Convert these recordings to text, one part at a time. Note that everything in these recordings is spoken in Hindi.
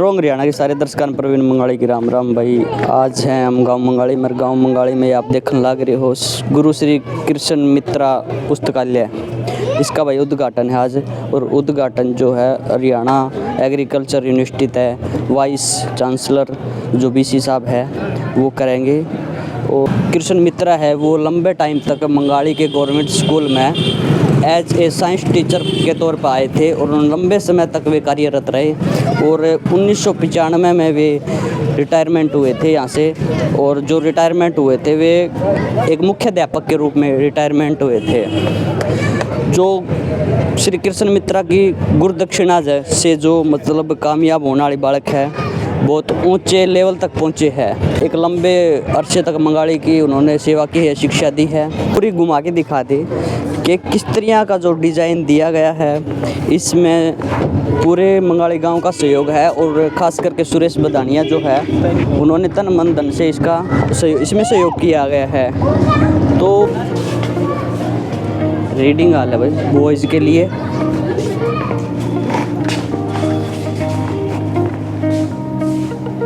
स्ट्रॉन्ग हरियाणा के सारे दर्शकों प्रवीण मंगाड़ी की राम राम भाई। आज हैं हम गांव मंगाड़ी मेरे गांव मंगाड़ी में आप देखने लग रहे हो गुरु श्री कृष्ण मित्रा पुस्तकालय। इसका भाई उद्घाटन है आज, और उद्घाटन जो है हरियाणा एग्रीकल्चर यूनिवर्सिटी है, वाइस चांसलर जो बीसी साहब है वो करेंगे। और कृष्ण मित्रा है वो लंबे टाइम तक मंगाड़ी के गवर्नमेंट स्कूल में एज ए साइंस टीचर के तौर पर आए थे और लंबे समय तक वे कार्यरत रहे, और 1995 में वे रिटायरमेंट हुए थे यहाँ से। और जो रिटायरमेंट हुए थे वे एक मुख्य अध्यापक के रूप में रिटायरमेंट हुए थे। जो श्री कृष्ण मित्रा की गुरुदक्षिणा से जो मतलब कामयाब होने वाली बालक है, बहुत ऊंचे लेवल तक पहुंचे हैं। एक लंबे अरसे तक मंगाड़ी की उन्होंने सेवा की है, शिक्षा दी है। पूरी घुमा के दिखा दे कि किस तरह का जो डिज़ाइन दिया गया है, इसमें पूरे मंगाड़ी गांव का सहयोग है, और ख़ास करके सुरेश बदानिया जो है उन्होंने तन मन धन से इसमें सहयोग किया गया है। तो रीडिंग हाल है भाई बॉयज़ के लिए।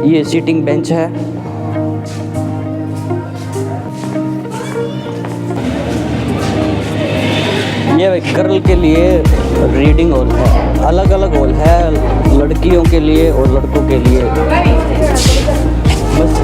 ये सीटिंग बेंच है। ये गर्ल के लिए रीडिंग हॉल है, अलग अलग हॉल है लड़कियों के लिए और लड़कों के लिए। बस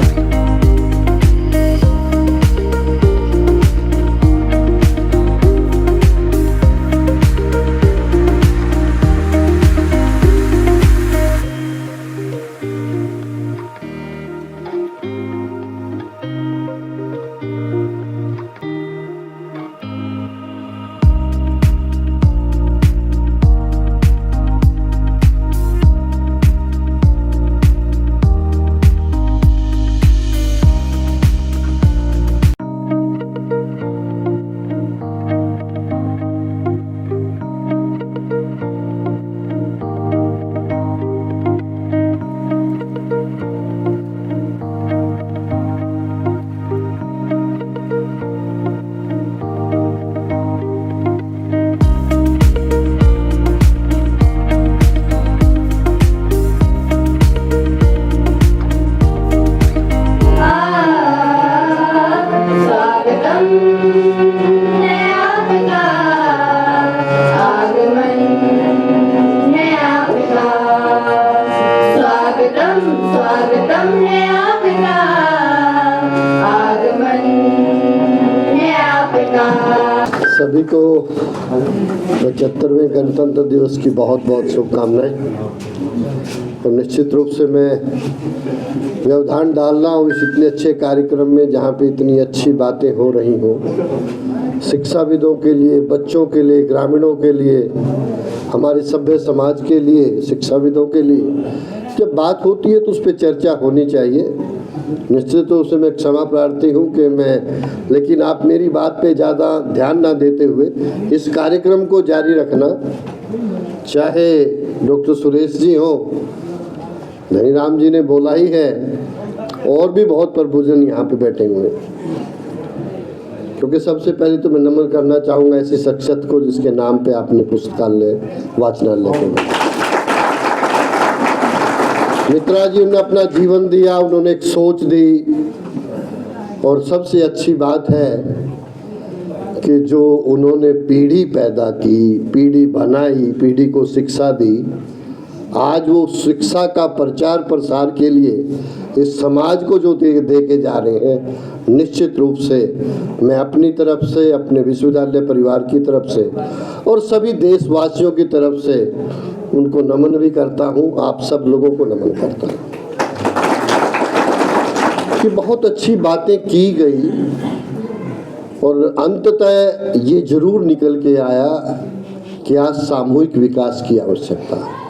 सभी को 75वें गणतंत्र दिवस की बहुत बहुत शुभकामनाएं। और निश्चित रूप से मैं व्यवधान डाल रहा हूँ इस इतने अच्छे कार्यक्रम में जहाँ पे इतनी अच्छी बातें हो रही हों, शिक्षाविदों के लिए, बच्चों के लिए, ग्रामीणों के लिए, हमारे सभ्य समाज के लिए, शिक्षाविदों के लिए जब बात होती है तो उस पर चर्चा होनी चाहिए। निश्चित रूप से मैं क्षमा प्रार्थी हूँ कि लेकिन आप मेरी बात पे ज़्यादा ध्यान ना देते हुए इस कार्यक्रम को जारी रखना। चाहे डॉक्टर सुरेश जी हो, धनीराम जी ने बोला ही है, और भी बहुत प्रभुजन यहाँ पे बैठे हुए हैं। क्योंकि सबसे पहले तो मैं नमन करना चाहूँगा ऐसी शख्सियत को जिसके नाम पे आपने पुस्तकालय वाचनालय को मित्रा जी ने अपना जीवन दिया, उन्होंने एक सोच दी। और सबसे अच्छी बात है कि जो उन्होंने पीढ़ी पैदा की, पीढ़ी बनाई, पीढ़ी को शिक्षा दी, आज वो शिक्षा का प्रचार प्रसार के लिए इस समाज को जो दे के जा रहे हैं, निश्चित रूप से मैं अपनी तरफ से, अपने विश्वविद्यालय परिवार की तरफ से और सभी देशवासियों की तरफ से उनको नमन भी करता हूँ। आप सब लोगों को नमन करता हूँ कि बहुत अच्छी बातें की गई, और अंततः ये जरूर निकल के आया कि आज सामूहिक विकास की आवश्यकता है।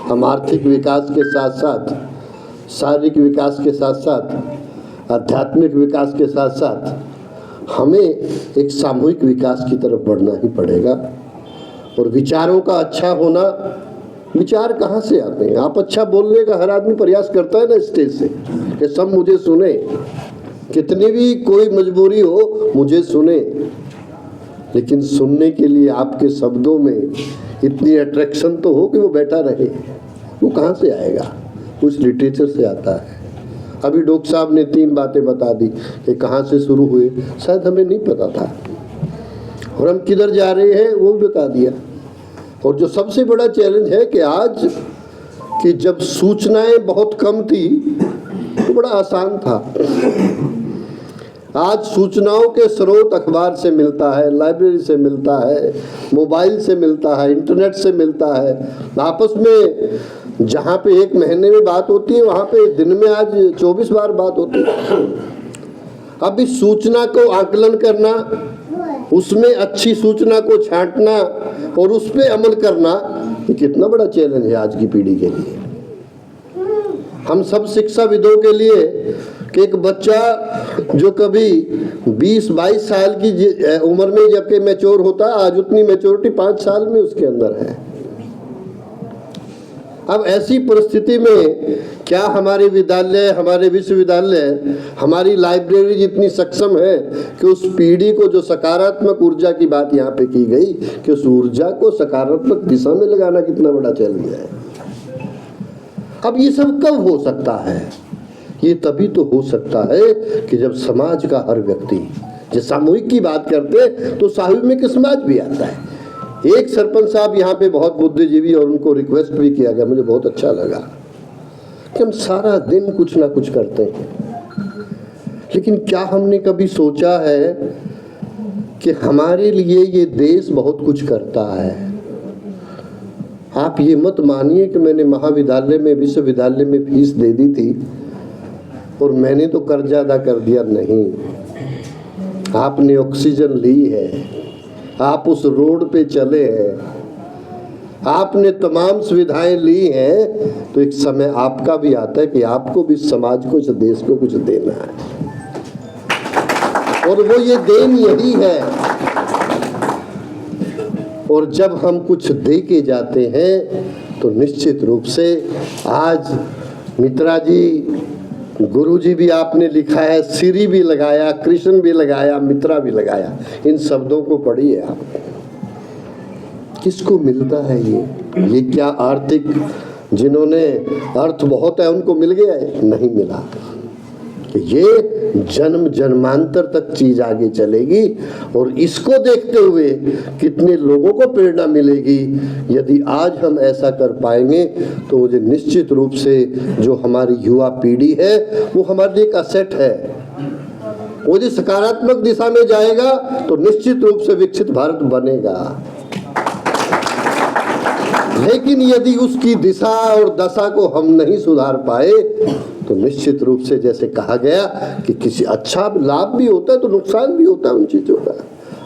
हम आर्थिक विकास के साथ साथ, शारीरिक विकास के साथ साथ, आध्यात्मिक विकास के साथ साथ हमें एक सामूहिक विकास की तरफ बढ़ना ही पड़ेगा। और विचारों का अच्छा होना, विचार कहाँ से आते हैं? आप अच्छा बोलने का हर आदमी प्रयास करता है ना स्टेज से कि सब मुझे सुने, कितनी भी कोई मजबूरी हो मुझे सुने, लेकिन सुनने के लिए आपके शब्दों में इतनी अट्रैक्शन तो हो कि वो बैठा रहे। वो कहाँ से आएगा? उस लिटरेचर से आता है। अभी डॉक्टर साहब ने 3 बातें बता दी कि कहाँ से शुरू हुए, शायद हमें नहीं पता था, और हम किधर जा रहे हैं वो भी बता दिया। और जो सबसे बड़ा चैलेंज है कि आज कि जब सूचनाएं बहुत कम थी तो बड़ा आसान था। आज सूचनाओं के स्रोत अखबार से मिलता है, लाइब्रेरी से मिलता है, मोबाइल से मिलता है, इंटरनेट से मिलता है। आपस में जहाँ पे 1 महीने में बात होती है वहाँ पे दिन में आज 24 बार बात होती है। अब इस सूचना को आकलन करना, उसमें अच्छी सूचना को छांटना और उस पर अमल करना, ये कितना बड़ा चैलेंज है आज की पीढ़ी के लिए। हम सब शिक्षाविदों के लिए कि एक बच्चा जो कभी 20-22 साल की उम्र में जबकि मैच्योर होता, आज उतनी मैच्योरिटी 5 साल में उसके अंदर है। अब ऐसी परिस्थिति में क्या हमारे विद्यालय, हमारे विश्वविद्यालय, हमारी लाइब्रेरी जितनी सक्षम है कि उस पीढ़ी को, जो सकारात्मक ऊर्जा की बात यहाँ पे की गई, कि उस ऊर्जा को सकारात्मक दिशा में लगाना कितना बड़ा चैलेंज है। अब ये सब कब हो सकता है? ये तभी तो हो सकता है कि जब समाज का हर व्यक्ति, जब सामूहिक की बात करते तो सामूहिक समाज भी आता है। एक सरपंच साहब यहाँ पे बहुत बुद्धिजीवी, और उनको रिक्वेस्ट भी किया गया, मुझे बहुत अच्छा लगा कि हम सारा दिन कुछ ना कुछ करते हैं, लेकिन क्या हमने कभी सोचा है कि हमारे लिए ये देश बहुत कुछ करता है? आप ये मत मानिए कि मैंने महाविद्यालय में, विश्वविद्यालय में फीस दे दी थी और मैंने तो कर्जा अदा कर दिया। नहीं, आपने ऑक्सीजन ली है, आप उस रोड पे चले हैं, आपने तमाम सुविधाएं ली हैं, तो एक समय आपका भी आता है कि आपको भी समाज को, इस देश को कुछ देना है, और वो ये देन यही है। और जब हम कुछ दे के जाते हैं तो निश्चित रूप से, आज मित्रा जी, गुरु जी भी आपने लिखा है, श्री भी लगाया, कृष्ण भी लगाया, मित्रा भी लगाया, इन शब्दों को पढ़िए आप। किसको मिलता है ये क्या आर्थिक, जिन्होंने अर्थ बहुत है उनको मिल गया है? नहीं मिला। ये जन्म जन्मांतर तक चीज आगे चलेगी, और इसको देखते हुए कितने लोगों को प्रेरणा मिलेगी। यदि आज हम ऐसा कर पाएंगे तो मुझे निश्चित रूप से जो हमारी युवा पीढ़ी है वो हमारे लिए एक असेट है। वो यदि सकारात्मक दिशा में जाएगा तो निश्चित रूप से विकसित भारत बनेगा। लेकिन यदि उसकी दिशा और दशा को हम नहीं सुधार पाए तो निश्चित रूप से, जैसे कहा गया कि किसी अच्छा लाभ भी होता है तो नुकसान भी होता है उन चीज़ों का।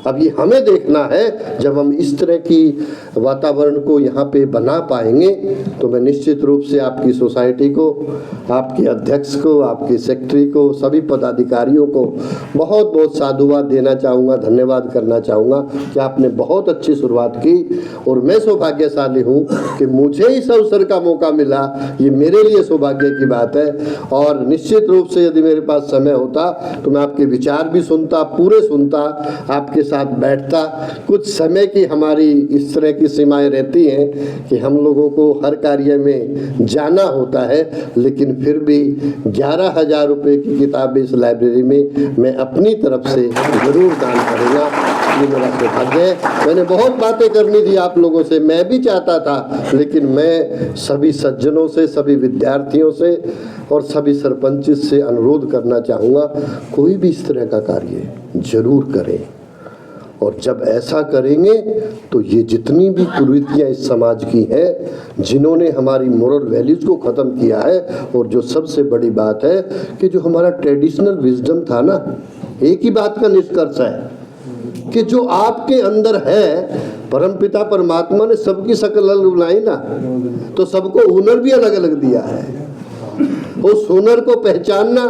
अब ये हमें देखना है, जब हम इस तरह की वातावरण को यहाँ पे बना पाएंगे तो मैं निश्चित रूप से आपकी सोसाइटी को, आपके अध्यक्ष को, आपके सेक्रेटरी को, सभी पदाधिकारियों को बहुत बहुत साधुवाद देना चाहूँगा, धन्यवाद करना चाहूँगा कि आपने बहुत अच्छी शुरुआत की। और मैं सौभाग्यशाली हूँ कि मुझे इस अवसर का मौका मिला, ये मेरे लिए सौभाग्य की बात है। और निश्चित रूप से यदि मेरे पास समय होता तो मैं आपके विचार भी सुनता, पूरे सुनता, आपके साथ बैठता। कुछ समय की हमारी इस तरह की सीमाएं रहती हैं कि हम लोगों को हर कार्य में जाना होता है, लेकिन फिर भी 11,000 रुपये की किताब इस लाइब्रेरी में मैं अपनी तरफ से जरूर दान करूँगा। ये मेरा सौभाग्य है। मैंने बहुत बातें करनी थी आप लोगों से, मैं भी चाहता था, लेकिन मैं सभी सज्जनों से, सभी विद्यार्थियों से और सभी सरपंच से अनुरोध करना चाहूँगा, कोई भी इस तरह का कार्य जरूर करें। और जब ऐसा करेंगे तो ये जितनी भी कुरीतियाँ इस समाज की हैं, जिन्होंने हमारी मोरल वैल्यूज़ को ख़त्म किया है, और जो सबसे बड़ी बात है कि जो हमारा ट्रेडिशनल विजडम था ना, एक ही बात का निष्कर्ष है कि जो आपके अंदर है, परमपिता परमात्मा ने सबकी शक्ल अलग बनाई ना, तो सबको हुनर भी अलग अलग दिया है। उस हुनर को पहचानना,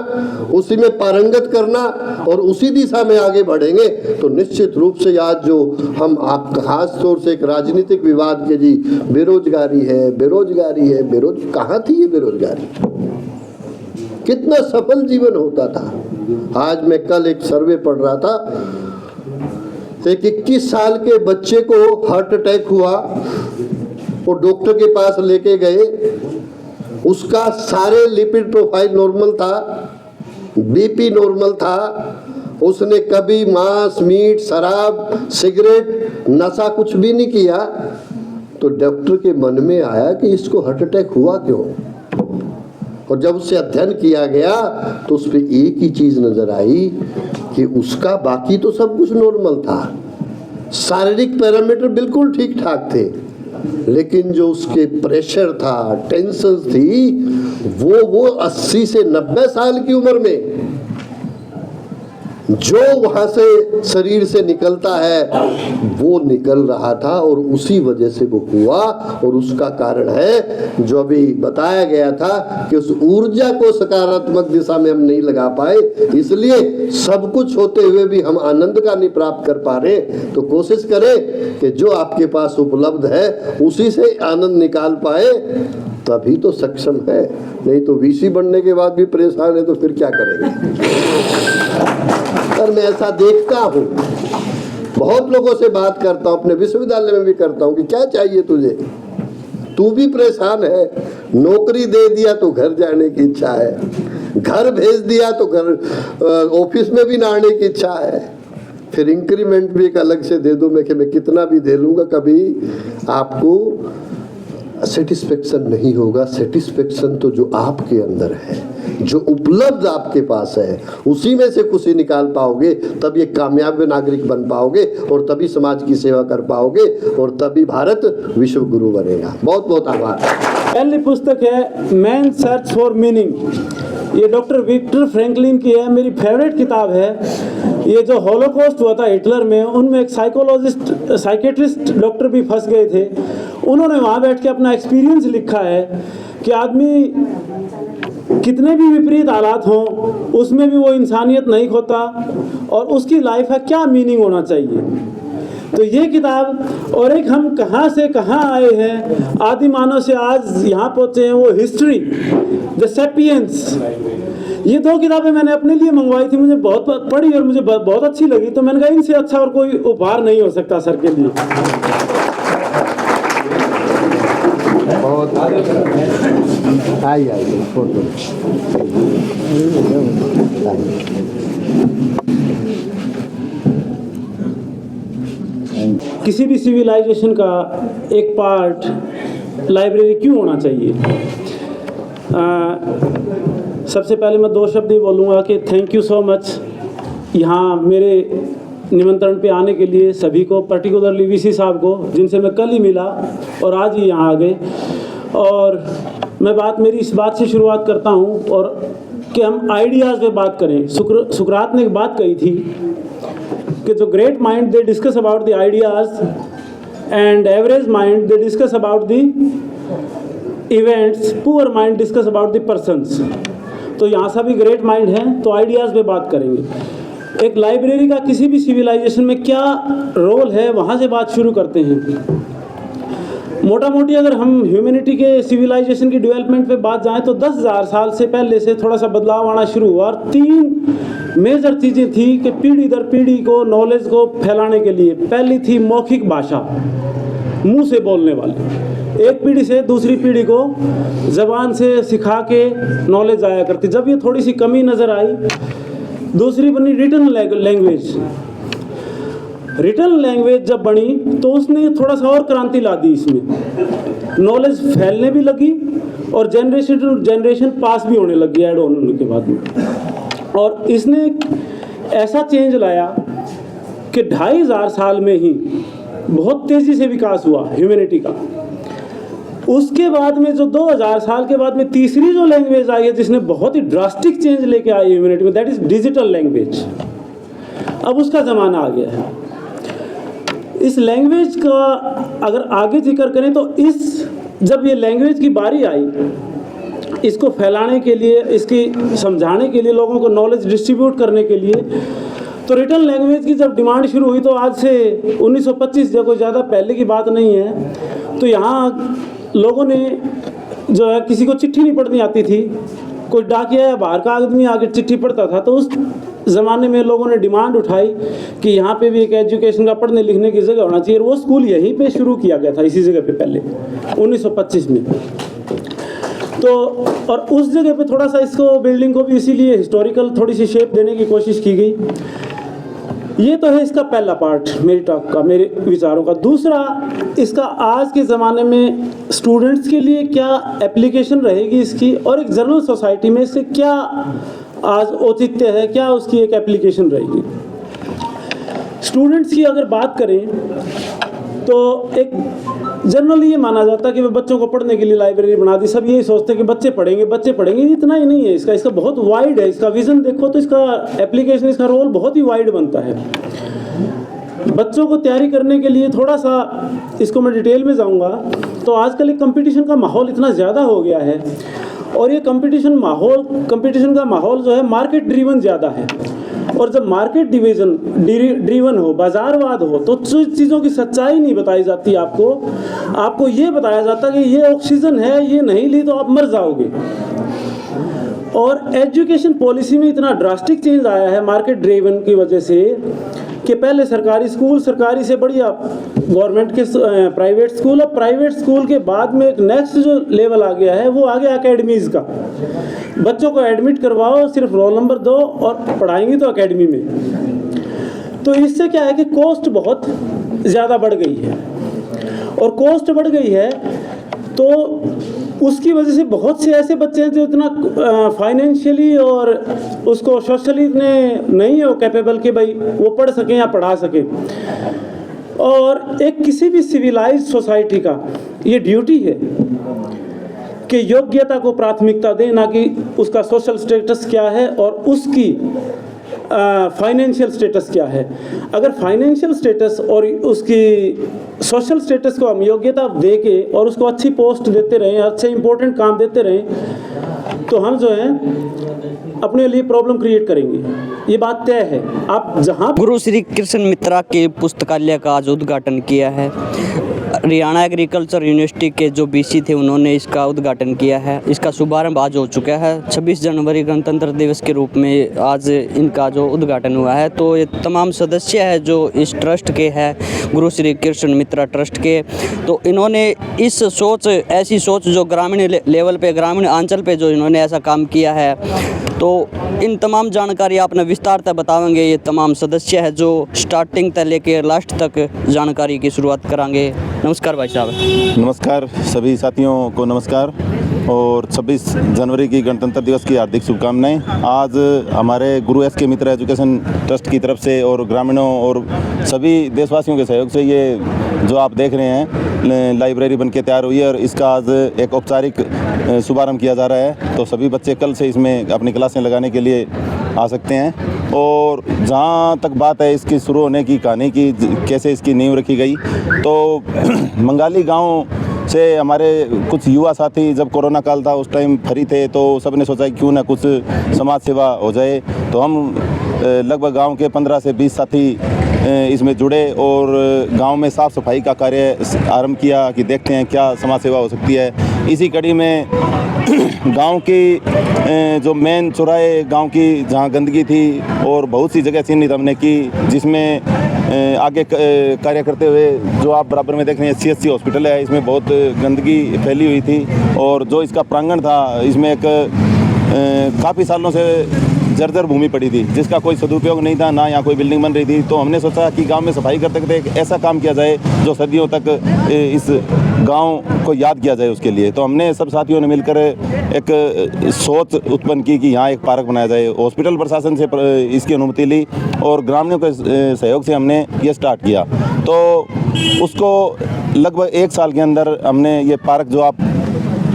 उसी में पारंगत करना और उसी दिशा में आगे बढ़ेंगे तो निश्चित रूप से आज जो हम आप खास तौर से एक राजनीतिक विवाद के जी बेरोजगारी है, बेरोजगारी है, कहाँ थी ये बेरोजगारी? कितना सफल जीवन होता था। आज मैं कल एक सर्वे पढ़ रहा था, एक 21 साल के बच्चे को हार्ट अटैक हुआ वो डॉक्टर के पास लेके गए, उसका सारे लिपिड प्रोफाइल नॉर्मल था, बीपी नॉर्मल था, उसने कभी मांस, मीट, शराब, सिगरेट, नशा कुछ भी नहीं किया। तो डॉक्टर के मन में आया कि इसको हार्ट अटैक हुआ क्यों, और जब उससे अध्ययन किया गया तो उस पर एक ही चीज नजर आई कि उसका बाकी तो सब कुछ नॉर्मल था, शारीरिक पैरामीटर बिल्कुल ठीक ठाक थे, लेकिन जो उसके प्रेशर था, टेंशन थी, वो 80 से 90 साल की उम्र में जो वहां से शरीर से निकलता है वो निकल रहा था, और उसी वजह से वो हुआ। और उसका कारण है जो अभी बताया गया था कि उस ऊर्जा को सकारात्मक दिशा में हम नहीं लगा पाए, इसलिए सब कुछ होते हुए भी हम आनंद का नहीं प्राप्त कर पा रहे। तो कोशिश करें कि जो आपके पास उपलब्ध है उसी से आनंद निकाल पाए, तभी तो सक्षम है। नहीं तो वीसी बनने के बाद भी परेशान है तो फिर क्या करेंगे। पर मैं ऐसा देखता हूँ, बहुत लोगों से बात करता हूँ, अपने विश्वविद्यालय में भी करता हूँ कि क्या चाहिए तुझे, तू भी परेशान है, नौकरी दे दिया तो घर जाने की इच्छा है, घर भेज दिया तो घर ऑफिस में भी ना आने की इच्छा है, फिर इंक्रीमेंट भी एक अलग से दे दो, मैं कितना भी दे लूँगा, कभी आपको सेटिस्फेक्शन नहीं होगा। सेटिस्फेक्शन तो जो आपके अंदर है, जो उपलब्ध आपके पास है, उसी में से खुशी निकाल पाओगे, तब ये कामयाब नागरिक बन पाओगे, और तभी समाज की सेवा कर पाओगे, और तभी भारत विश्व गुरु बनेगा। बहुत बहुत आभार। पहली पुस्तक है मैन सर्च फॉर मीनिंग, ये डॉक्टर विक्टर फ्रैंकलिन की है, मेरी फेवरेट किताब है। ये जो हॉलोकॉस्ट हुआ था हिटलर में, उनमें एक साइकेट्रिस्ट डॉक्टर भी फंस गए थे, उन्होंने वहाँ बैठ के अपना एक्सपीरियंस लिखा है कि आदमी कितने भी विपरीत हालात हों उसमें भी वो इंसानियत नहीं खोता, और उसकी लाइफ का क्या मीनिंग होना चाहिए। तो ये किताब, और एक हम कहाँ से कहाँ आए हैं, आदि मानव से आज यहाँ पहुँचे हैं, वो हिस्ट्री, द सेपियंस, ये दो किताबें मैंने अपने लिए मंगवाई थी, मुझे बहुत पढ़ी और मुझे बहुत अच्छी लगी, तो मैंने कहा इनसे अच्छा और कोई उपहार नहीं हो सकता सर के लिए। बहुत आइए किसी भी सिविलाइजेशन का एक पार्ट लाइब्रेरी क्यों होना चाहिए। सबसे पहले मैं दो शब्द ही बोलूँगा कि थैंक यू सो मच यहाँ मेरे निमंत्रण पे आने के लिए सभी को, पर्टिकुलरली वीसी साहब को, जिनसे मैं कल ही मिला और आज ही यहाँ आ गए। और मैं मेरी इस बात से शुरुआत करता हूँ, और कि हम आइडियाज़ पे बात करें। सुकरात ने एक बात कही थी कि जो great mind they discuss about the ideas and average mind they discuss about the events, poor mind discuss about the persons. तो यहाँ सभी ग्रेट माइंड हैं, तो आइडियाज़ पे बात करेंगे। एक लाइब्रेरी का किसी भी सिविलाइजेशन में क्या रोल है, वहाँ से बात शुरू करते हैं। मोटा मोटी अगर हम ह्यूमैनिटी के सिविलाइजेशन की डेवलपमेंट पे बात जाएं तो 10,000 साल से पहले से थोड़ा सा बदलाव आना शुरू हुआ, और 3 मेजर चीज़ें थी कि पीढ़ी दर पीढ़ी को नॉलेज को फैलाने के लिए। पहली थी मौखिक भाषा, मुंह से बोलने वाले, एक पीढ़ी से दूसरी पीढ़ी को ज़बान से सिखा के नॉलेज आया करती। जब ये थोड़ी सी कमी नज़र आई, दूसरी बनी रिटन लैंग्वेज। रिटन लैंग्वेज जब बनी तो उसने थोड़ा सा और क्रांति ला दी, इसमें नॉलेज फैलने भी लगी और जनरेशन टू जनरेशन पास भी होने लगी ऐड होने के बाद में। और इसने ऐसा चेंज लाया कि 2,500 साल में ही बहुत तेज़ी से विकास हुआ ह्यूमैनिटी का। उसके बाद में जो 2000 साल के बाद में तीसरी जो लैंग्वेज आई है, जिसने बहुत ही ड्रास्टिक चेंज लेके आई ह्यूमैनिटी में, दैट इज़ डिजिटल लैंग्वेज। अब उसका ज़माना आ गया है। इस लैंग्वेज का अगर आगे जिक्र करें तो जब ये लैंग्वेज की बारी आई, इसको फैलाने के लिए, इसकी समझाने के लिए, लोगों को नॉलेज डिस्ट्रीब्यूट करने के लिए, तो रिटन लैंग्वेज की जब डिमांड शुरू हुई, तो आज से 1925 जब कोई ज़्यादा पहले की बात नहीं है, तो यहाँ लोगों ने जो है, किसी को चिट्ठी नहीं पढ़नी आती थी, कोई डाकिया या बाहर का आदमी आकर चिट्ठी पढ़ता था, तो उस ज़माने में लोगों ने डिमांड उठाई कि यहाँ पे भी एक एजुकेशन का पढ़ने लिखने की जगह होना चाहिए, और वो स्कूल यहीं पे शुरू किया गया था, इसी जगह पे पहले 1925 में। तो और उस जगह पे थोड़ा सा इसको बिल्डिंग को भी इसीलिए हिस्टोरिकल थोड़ी सी शेप देने की कोशिश की गई। ये तो है इसका पहला पार्ट मेरी टॉक का, मेरे विचारों का। दूसरा, इसका आज के ज़माने में स्टूडेंट्स के लिए क्या एप्लीकेशन रहेगी इसकी, और एक जनरल सोसाइटी में इससे क्या आज औचित्य है, क्या उसकी एक एप्लीकेशन रहेगी। स्टूडेंट्स की अगर बात करें तो एक जनरली ये माना जाता है कि बच्चों को पढ़ने के लिए लाइब्रेरी बना दी, सब यही सोचते हैं कि बच्चे पढ़ेंगे। इतना ही नहीं है, इसका बहुत वाइड है। इसका विज़न देखो तो इसका एप्लीकेशन, इसका रोल बहुत ही वाइड बनता है। बच्चों को तैयारी करने के लिए थोड़ा सा इसको मैं डिटेल में जाऊंगा तो आजकल एक कंपटीशन का माहौल इतना ज़्यादा हो गया है, और ये कंपटीशन का माहौल जो है मार्केट ड्रीवन ज़्यादा है। और जब मार्केट ड्रीवन हो, बाजारवाद हो, तो चीज़ों की सच्चाई नहीं बताई जाती आपको ये बताया जाता कि ये ऑक्सीजन है, ये नहीं ली तो आप मर जाओगे। और एजुकेशन पॉलिसी में इतना ड्रास्टिक चेंज आया है मार्केट ड्रीवन की वजह से कि पहले सरकारी स्कूल, सरकारी से बढ़िया गवर्नमेंट के प्राइवेट स्कूल, और प्राइवेट स्कूल के बाद में एक नेक्स्ट जो लेवल आ गया है वो आ गया एकेडमीज़ का। बच्चों को एडमिट करवाओ, सिर्फ रोल नंबर दो और पढ़ाएंगे तो एकेडमी में। तो इससे क्या है कि कॉस्ट बहुत ज़्यादा बढ़ गई है, और कॉस्ट बढ़ गई है तो उसकी वजह से बहुत से ऐसे बच्चे हैं जो इतना फाइनेंशियली और उसको सोशली इतने नहीं हो कैपेबल कि भाई वो पढ़ सकें या पढ़ा सकें। और एक किसी भी सिविलाइज्ड सोसाइटी का ये ड्यूटी है कि योग्यता को प्राथमिकता दें, ना कि उसका सोशल स्टेटस क्या है और उसकी फाइनेंशियल स्टेटस क्या है। अगर फाइनेंशियल स्टेटस और उसकी सोशल स्टेटस को हम योग्यता दे के और उसको अच्छी पोस्ट देते रहें, अच्छे इंपॉर्टेंट काम देते रहें, तो हम जो है अपने लिए प्रॉब्लम क्रिएट करेंगे। ये बात तय है। आप जहाँ गुरु श्री कृष्ण मित्रा के पुस्तकालय का आज उद्घाटन किया है। हरियाणा एग्रीकल्चर यूनिवर्सिटी के जो बीसी थे उन्होंने इसका उद्घाटन किया है। इसका शुभारंभ आज हो चुका है। 26 जनवरी गणतंत्र दिवस के रूप में आज इनका जो उद्घाटन हुआ है। तो ये तमाम सदस्य है जो इस ट्रस्ट के हैं, गुरु श्री कृष्ण मित्रा ट्रस्ट के, तो इन्होंने इस सोच, ऐसी सोच जो ग्रामीण लेवल पे, ग्रामीण अंचल पे जो इन्होंने ऐसा काम किया है, तो इन तमाम जानकारी आपने विस्तारतः बताएंगे। ये तमाम सदस्य है जो स्टार्टिंग से लेके लास्ट तक जानकारी की शुरुआत कराएंगे। नमस्कार भाई साहब। नमस्कार सभी साथियों को नमस्कार, और 26 जनवरी की गणतंत्र दिवस की हार्दिक शुभकामनाएं। आज हमारे गुरु एस.के. मित्रा एजुकेशन ट्रस्ट की तरफ से और ग्रामीणों और सभी देशवासियों के सहयोग से ये जो आप देख रहे हैं लाइब्रेरी बनके तैयार हुई है, और इसका आज एक औपचारिक शुभारंभ किया जा रहा है। तो सभी बच्चे कल से इसमें अपनी क्लासें लगाने के लिए आ सकते हैं। और जहाँ तक बात है इसकी शुरू होने की कहानी की, कैसे इसकी नींव रखी गई, तो मंगाली गांव से हमारे कुछ युवा साथी, जब कोरोना काल था उस टाइम फ्री थे, तो सब ने सोचा कि क्यों ना कुछ समाज सेवा हो जाए। तो हम लगभग गांव के 15 से 20 साथी इसमें जुड़े और गांव में साफ़ सफाई का कार्य आरंभ किया कि देखते हैं क्या समाज सेवा हो सकती है। इसी कड़ी में गांव की जो मेन चौराहे, गांव की जहां गंदगी थी और बहुत सी जगह चिन्हित हमने की, जिसमें आगे कार्य करते हुए जो आप बराबर में देख रहे हैं CSC हॉस्पिटल है, इसमें बहुत गंदगी फैली हुई थी। और जो इसका प्रांगण था, इसमें एक काफ़ी सालों से जर्जर भूमि पड़ी थी, जिसका कोई सदुपयोग नहीं था, ना यहाँ कोई बिल्डिंग बन रही थी। तो हमने सोचा कि गांव में सफाई करते करते एक ऐसा काम किया जाए जो सदियों तक इस गांव को याद किया जाए उसके लिए। तो हमने सब साथियों ने मिलकर एक सोच उत्पन्न की कि यहाँ एक पार्क बनाया जाए। हॉस्पिटल प्रशासन से इसकी अनुमति ली और ग्रामीणों के सहयोग से हमने ये स्टार्ट किया। तो उसको लगभग 1 साल के अंदर हमने ये पार्क, जो आप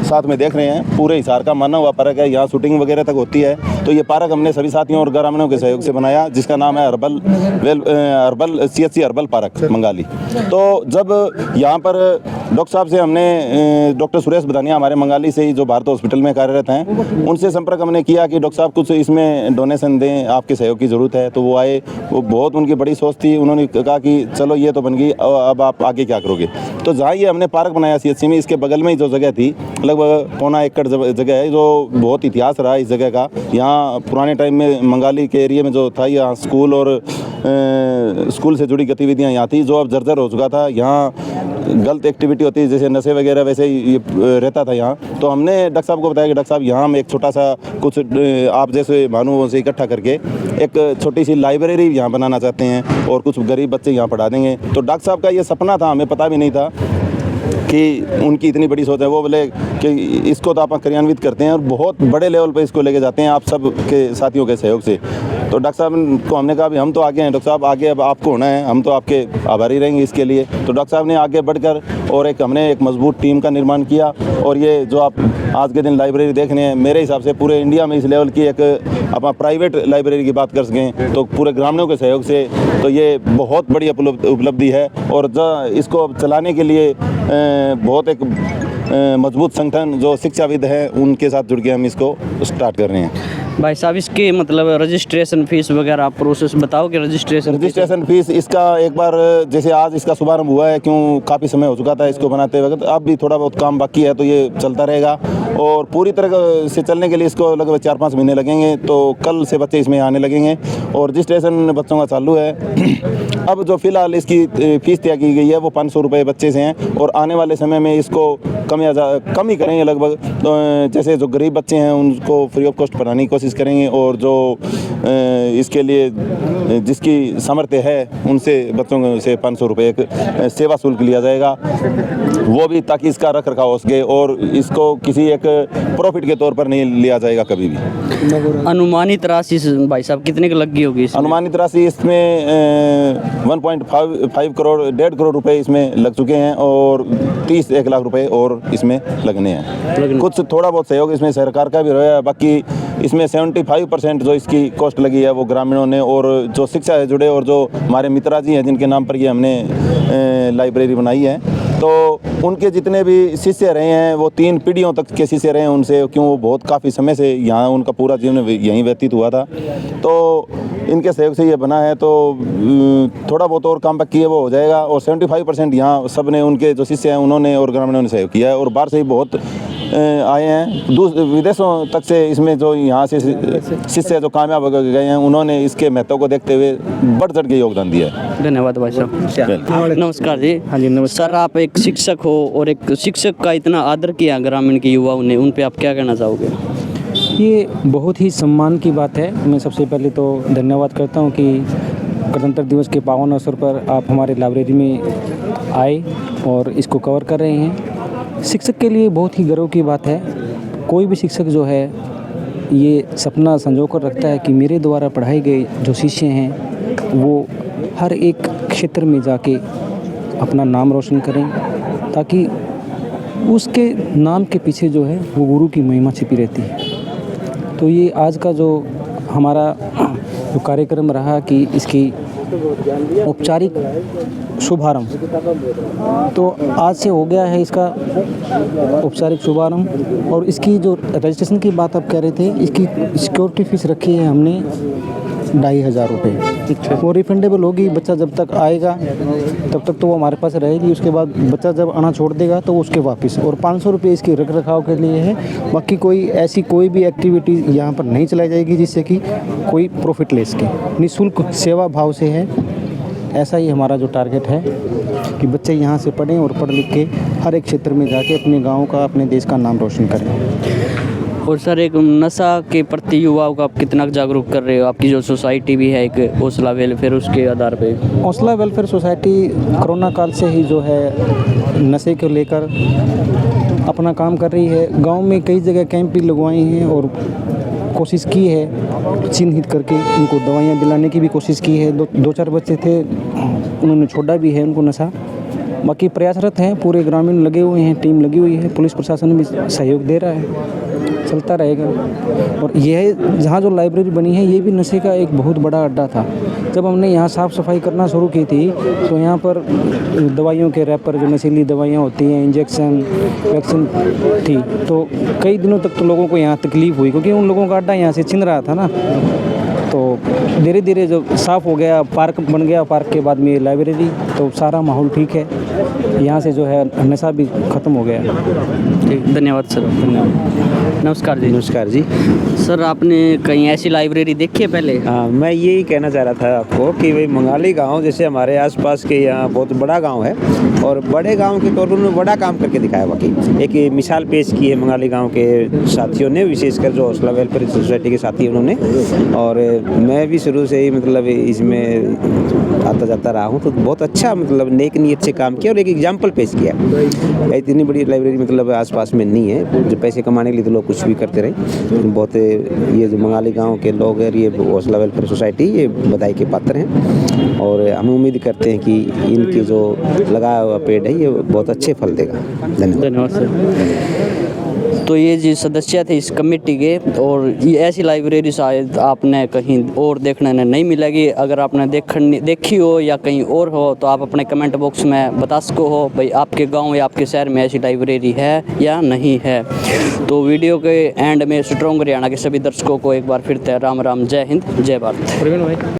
साथ में देख रहे हैं, पूरे हिसार का माना हुआ पार्क है, यहाँ शूटिंग वगैरह तक होती है। तो ये पार्क हमने सभी साथियों और ग्रामीणों के सहयोग से बनाया, जिसका नाम है herbal CSC herbal park Mangali. तो जब यहाँ पर डॉक्टर साहब से हमने डॉक्टर सुरेश बदानिया हमारे मंगाली से ही जो भारत हॉस्पिटल में कार्यरत हैं, उनसे संपर्क हमने किया कि डॉक्टर साहब कुछ इसमें डोनेशन दें, आपके सहयोग की ज़रूरत है। तो वो आए, वो बहुत उनकी बड़ी सोच थी। उन्होंने कहा कि चलो ये तो बन गई, अब आप आगे क्या करोगे। तो जहाँ ये हमने पार्क बनाया CHC में, इसके बगल में ही जो जगह थी, लगभग 1.25 एकड़ जगह है, जो बहुत इतिहास रहा है इस जगह का। यहाँ पुराने टाइम में मंगाली के एरिया में जो था, यहाँ स्कूल और स्कूल से जुड़ी गतिविधियाँ यहाँ थी, जो अब जर्जर हो चुका था। यहाँ गलत एक्टिविटी होती है, जैसे नशे वगैरह, वैसे ही रहता था यहाँ। तो हमने डॉक्टर साहब को बताया कि डॉक्टर साहब यहाँ हम एक छोटा सा कुछ आप जैसे भानुओं से इकट्ठा करके एक छोटी सी लाइब्रेरी यहाँ बनाना चाहते हैं और कुछ गरीब बच्चे यहाँ पढ़ा देंगे। तो डॉक्टर साहब का ये सपना था, हमें पता भी नहीं था कि उनकी इतनी बड़ी सोच है। वो बोले कि इसको तो आप क्रियान्वित करते हैं और बहुत बड़े लेवल पे इसको लेके जाते हैं आप सब के साथियों के सहयोग से। तो डॉक्टर साहब को हमने कहा भी हम तो आगे हैं, डॉक्टर साहब आगे अब आपको होना है, हम तो आपके आभारी रहेंगे इसके लिए। तो डॉक्टर साहब ने आगे बढ़कर और हमने एक मजबूत टीम का निर्माण किया। और ये जो आप आज के दिन लाइब्रेरी देख रहे हैं, मेरे हिसाब से पूरे इंडिया में इस लेवल की एक अपना प्राइवेट लाइब्रेरी की बात कर सकें तो पूरे ग्रामीणों के सहयोग से, तो ये बहुत बड़ी उपलब्धि है। और इसको अब चलाने के लिए बहुत एक मजबूत संगठन जो शिक्षाविद हैं, उनके साथ जुड़ के हम इसको स्टार्ट कर रहे हैं। भाई साहब, इसके मतलब रजिस्ट्रेशन फीस वगैरह आप प्रोसेस बताओ कि रजिस्ट्रेशन फीस इसका एक बार जैसे आज इसका शुभारंभ हुआ है, क्यों काफ़ी समय हो चुका था इसको बनाते वक्त, अब भी थोड़ा बहुत काम बाकी है, तो ये चलता रहेगा। और पूरी तरह से चलने के लिए इसको लगभग 4-5 महीने लगेंगे। तो कल से बच्चे इसमें आने लगेंगे और रजिस्ट्रेशन बच्चों का चालू है। अब जो फिलहाल इसकी फ़ीस तय की गई है वो 500 रुपये बच्चे से हैं और आने वाले समय में इसको कम ही करेंगे लगभग। तो जैसे जो गरीब बच्चे हैं उनको फ्री ऑफ कॉस्ट पढ़ाने की कोशिश करेंगे और जो इसके लिए जिसकी सामर्थ्य है उनसे बच्चों से 500 रुपये एक सेवा शुल्क लिया जाएगा, वो भी, ताकि इसका रख रखाव हो सके और इसको किसी एक प्रॉफिट के तौर पर नहीं लिया जाएगा कभी भी। अनुमानित राशि भाई साहब कितने की लगी होगी? अनुमानित राशि इसमें 1.5 करोड़ 1.5 करोड़ रुपए इसमें लग चुके हैं और 30-1 लाख रुपए और इसमें लगने हैं। कुछ थोड़ा बहुत सहयोग इसमें सरकार का भी रहा है, बाकी इसमें 75% जो इसकी कॉस्ट लगी है वो ग्रामीणों ने और जो शिक्षा से जुड़े और जो हमारे मित्रा जी हैं जिनके नाम पर ये हमने लाइब्रेरी बनाई है, तो उनके जितने भी शिष्य रहे हैं वो 3 पीढ़ियों तक के शिष्य रहे हैं उनसे, क्यों वो बहुत काफ़ी समय से यहाँ उनका पूरा जीवन यहीं व्यतीत हुआ था। तो इनके सहयोग से ये बना है। तो थोड़ा बहुत और काम बाकी है वो हो जाएगा और 75% यहाँ सब ने, उनके जो शिष्य हैं उन्होंने और ग्रामीणों ने सहयोग किया है और बाहर से ही बहुत आए हैं, विदेशों तक से इसमें जो यहाँ से शिष्य जो कामयाब हो गए हैं उन्होंने इसके महत्व को देखते हुए बढ़ चढ़ के योगदान दिया है। धन्यवाद भाई साहब। नमस्कार जी। हाँ जी नमस्कार। सर, आप एक शिक्षक हो और एक शिक्षक का इतना आदर किया ग्रामीण के युवाओं ने, उन पे आप क्या कहना चाहोगे? ये बहुत ही सम्मान की बात है। मैं सबसे पहले तो धन्यवाद करता हूँ कि गणतंत्र दिवस के पावन अवसर पर आप हमारे लाइब्रेरी में आए और इसको कवर कर रहे हैं। शिक्षक के लिए बहुत ही गर्व की बात है। कोई भी शिक्षक जो है ये सपना संजो कर रखता है कि मेरे द्वारा पढ़ाए गए जो शिष्य हैं वो हर एक क्षेत्र में जाके अपना नाम रोशन करें, ताकि उसके नाम के पीछे जो है वो गुरु की महिमा छिपी रहती है। तो ये आज का जो हमारा जो कार्यक्रम रहा कि इसकी औपचारिक शुभारंभ, तो आज से हो गया है इसका औपचारिक शुभारंभ। और इसकी जो रजिस्ट्रेशन की बात आप कह रहे थे, इसकी सिक्योरिटी फीस रखी है हमने 2,500 रुपये। वो रिफंडेबल होगी, बच्चा जब तक आएगा तब तक तो वो हमारे पास रहेगी, उसके बाद बच्चा जब आना छोड़ देगा तो उसके वापस। और 500 रुपये इसके रख रखाव के लिए है। बाकी कोई भी एक्टिविटी यहाँ पर नहीं चलाई जाएगी जिससे कि कोई प्रॉफिट ले सके। निःशुल्क सेवा भाव से है। ऐसा ही हमारा जो टारगेट है कि बच्चे यहाँ से पढ़ें और पढ़ लिख के हर एक क्षेत्र में जाके अपने गाँव का, अपने देश का नाम रोशन करें। और सर, एक नशा के प्रति युवाओं को आप कितना जागरूक कर रहे हो? आपकी जो सोसाइटी भी है एक हौसला वेलफेयर, उसके आधार पे हौसला वेलफेयर सोसाइटी कोरोना काल से ही जो है नशे को लेकर अपना काम कर रही है। गांव में कई जगह कैंप भी लगवाए हैं और कोशिश की है चिन्हित करके उनको दवाइयाँ दिलाने की भी कोशिश की है। 2-4 बच्चे थे, उन्होंने छोड़ा भी है उनको नशा। बाकी प्रयासरत हैं, पूरे ग्रामीण लगे हुए हैं, टीम लगी हुई है, पुलिस प्रशासन भी सहयोग दे रहा है, चलता रहेगा। और यह जहाँ जो लाइब्रेरी बनी है ये भी नशे का एक बहुत बड़ा अड्डा था। जब हमने यहाँ साफ़ सफाई करना शुरू की थी तो यहाँ पर दवाइयों के रैपर, जो नशीली दवाइयाँ होती हैं, इंजेक्शन, वैक्सीन थी, तो कई दिनों तक तो लोगों को यहाँ तकलीफ़ हुई, क्योंकि उन लोगों का अड्डा यहाँ से छिन रहा था ना। तो धीरे धीरे जब साफ़ हो गया, पार्क बन गया, पार्क के बाद में ये लाइब्रेरी, तो सारा माहौल ठीक है, यहाँ से जो है नशा भी ख़त्म हो गया। ठीक, धन्यवाद सर। धन्यवाद। नमस्कार जी। नमस्कार जी। सर, आपने कहीं ऐसी लाइब्रेरी देखी है पहले? हाँ, मैं यही कहना चाह रहा था आपको कि भाई मंगाली गांव जैसे हमारे आसपास के यहाँ बहुत बड़ा गांव है, और बड़े गांव के तौर पर उन्होंने बड़ा काम करके दिखाया। बाकी एक ये मिसाल पेश की है मंगाली गांव के साथियों ने, विशेषकर जो हौसला वेलफेयर सोसाइटी के साथी उन्होंने, और मैं भी शुरू से ही मतलब इसमें आता जाता रहा हूँ, तो बहुत अच्छा मतलब नेक नीयत से काम किया और एक एग्जाम्पल पेश किया। इतनी बड़ी लाइब्रेरी मतलब आसपास में नहीं है, जो पैसे कमाने के लिए तो लोग कुछ भी करते रहे। बहुत ये जो मंगाली गांव के लोग हैं, ये हौसला वेलफेयर सोसाइटी, ये बधाई के पात्र हैं, और हम उम्मीद करते हैं कि इनके जो लगाया हुआ पेड़ है ये बहुत अच्छे फल देगा। धन्यवाद सर। तो ये जी सदस्य थे इस कमेटी के, और ये ऐसी लाइब्रेरी शायद आपने कहीं और देखने में नहीं मिलेगी। अगर आपने देखी हो या कहीं और हो तो आप अपने कमेंट बॉक्स में बता सको हो भाई आपके गांव या आपके शहर में ऐसी लाइब्रेरी है या नहीं है। तो वीडियो के एंड में स्ट्रॉन्ग हरियाणा के सभी दर्शकों को एक बार फिर राम राम, जय हिंद, जय भारत।